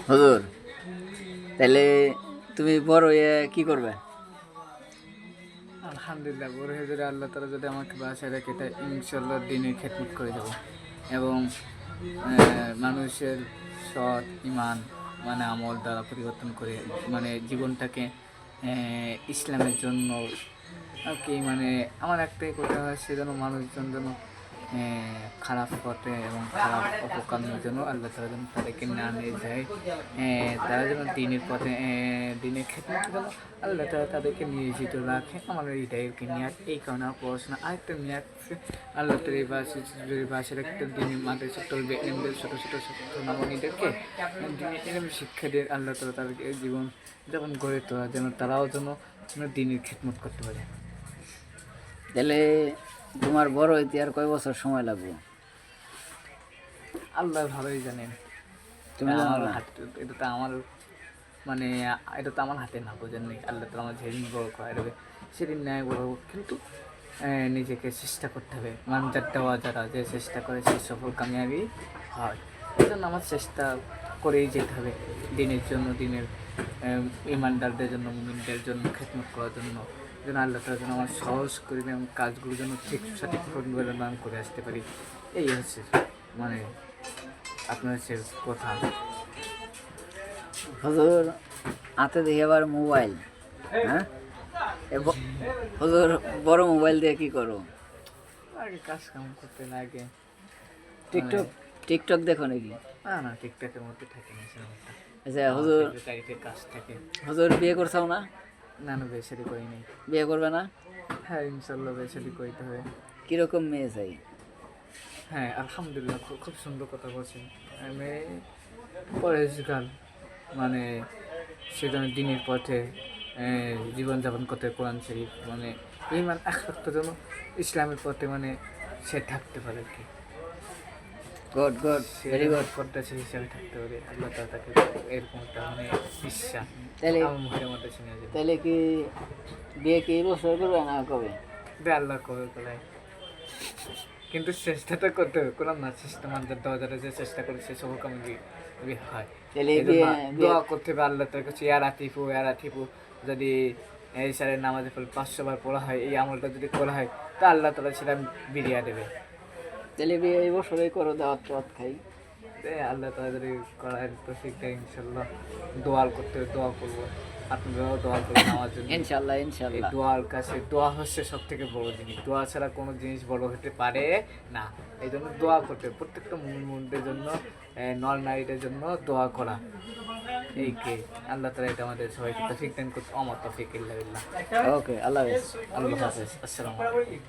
হুজুর, তাহলে তুমি বড় হয়ে কি করবে? আলহামদুলিল্লাহ, বড় হয়ে যদি আল্লাহ তালা যদি আমাকে বাসায় রাখে, এটা ইনশাল্লাহ দিনের খেদমত করে যাব এবং মানুষের সৎ ইমান মানে আমল দ্বারা পরিবর্তন করে মানে জীবনটাকে ইসলামের জন্য আর কি, মানে আমার একটাই কথা হয়, সেজন্য মানুষজন যেন খারাপ পথে এবং খারাপ অপকর্মের জন্য আল্লাহ তালা যেন তাদেরকে না নিয়ে যায়, তারা যেন দিনের পথে দিনের ক্ষেত্রে যেন আল্লাহ তালা তাদেরকে নিয়োজিত রাখে। আমার এটাইকে নিয়ে এই কারণে আমার পড়াশোনা আরেকটা নিয়ে আসছে, আল্লাহ তালা এই বাসের একটা দিনের মাদ্রাসা চলবে, এমদের ছোটো ছোটো ছোটো নামনীদেরকে দিনের শিক্ষা দিয়ে আল্লাহ তালা তাদেরকে জীবন যেমন গড়ে তোলা, যেন তারাও যেন দিনের খেদমত করতে পারে। তাহলে তোমার বড় হইতে আর কয় বছর সময় লাগবে? আল্লাহ ভালোই জানেন, তুমি জানো না? এটা তো আমার মানে এটা তো আমার হাতে না, বোঝেন নি। আল্লাহ তো আমার যেদিন বড় করে দেবে সেদিন ন্যায় বড় হোক, কিন্তু নিজেকে চেষ্টা করতে হবে। মানুষের দেওয়া যারা যে চেষ্টা করে সে সফল কামিয়াবি হয়, এই জন্য আমার চেষ্টা করেই যেতে হবে দিনের জন্য, দিনের ইমানদারদের জন্য, মুমিনদের জন্য খেদমত করার জন্য, যেন আল্লাহ তাআলা যেন আমার সহজ করবে এবং কাজগুলো যেন ঠিক সঠিক পরিমাণ আমি করে আসতে পারি। এই হচ্ছে মানে আপনার হচ্ছে কথা। হুজুর, হাতে দেখি আবার মোবাইল। হ্যাঁ, হুজুর বড় মোবাইল দিয়ে কি করো? আগে কাজ কাম করতে লাগে। টিকটক টিকটক দেখো নাকি? না না, টিকটকের মধ্যে থাকে না সেরকমটা। আচ্ছা হুজুর, গাড়িতে কাজ থাকে। হুজুর বিয়ে করছাও না? না না, বেশি করি নাই। বিয়ে করবে না? হ্যাঁ ইনশাল্লাহ বেশি করতে হবে। কিরকম মেয়ে চাই? হ্যাঁ আলহামদুলিল্লাহ, খুব খুব সুন্দর কথা বলছেন। আমি পরেশগার মানে সেজন্য দিনের পথে জীবনযাপন করতে, কোরআন শরীফ মানে ইমান আখলাকটা যেন ইসলামের পথে মানে সে থাকতে পারে আর কি, গুড গুড, ভেরি গুড। পর্দা সে হিসাবে থাকতে পারে। আল্লাহ তাআলা তাকে এরকম একটা মানে বিশ্বাস তাহলে আমার মুখের মধ্যে শুনে যাবে। তাহলে কি বিয়ে কি এই বছর করবে না কবে? আল্লাহ কবে বলায়, কিন্তু চেষ্টাটা করতে হবে। কোরআন না, চেষ্টা মানুষের দেওয়া যারা যে চেষ্টা করে সে সব কামে হয়। তাহলে এই জন্য দোয়া করতে হবে আল্লাহ তার কাছে, ইয়া রাতিফু যদি এই সারের নামাজে ফল 500 বার পড়া হয়, এই আমলটা যদি করা হয় তা আল্লাহ তালা সেটা বিরিয়া দেবে। তাহলে বিয়ে এই বছরই করো, দাওয়াত টাওয়াত খাই। আল্লাহ তালা যদি করার তৌফিক দেয় ইনশাল্লাহ দোয়া করতে হবে, দোয়া করবো। আপনারাও দোয়া করবেন আমার জন্য। ইনশাল্লাহ এই ইনশাল্লাহ। দোয়ার কাছে, দোয়া হচ্ছে সব থেকে বড় জিনিস, দোয়া ছাড়া কোনো জিনিস বড় হতে পারে না। এই জন্য দোয়া করতে হবে প্রত্যেকটা মুমিনদের জন্য, নর নারীদের জন্য দোয়া করা। এই কে আল্লাহ তালা এটা আমাদের সবাইকে তৌফিক দান করতে, আমার তৌফিক ইল্লা বিল্লাহ। ওকে, আল্লাহ হাফেজ। আল্লাহ হাফেজ, আসসালামু আলাইকুম।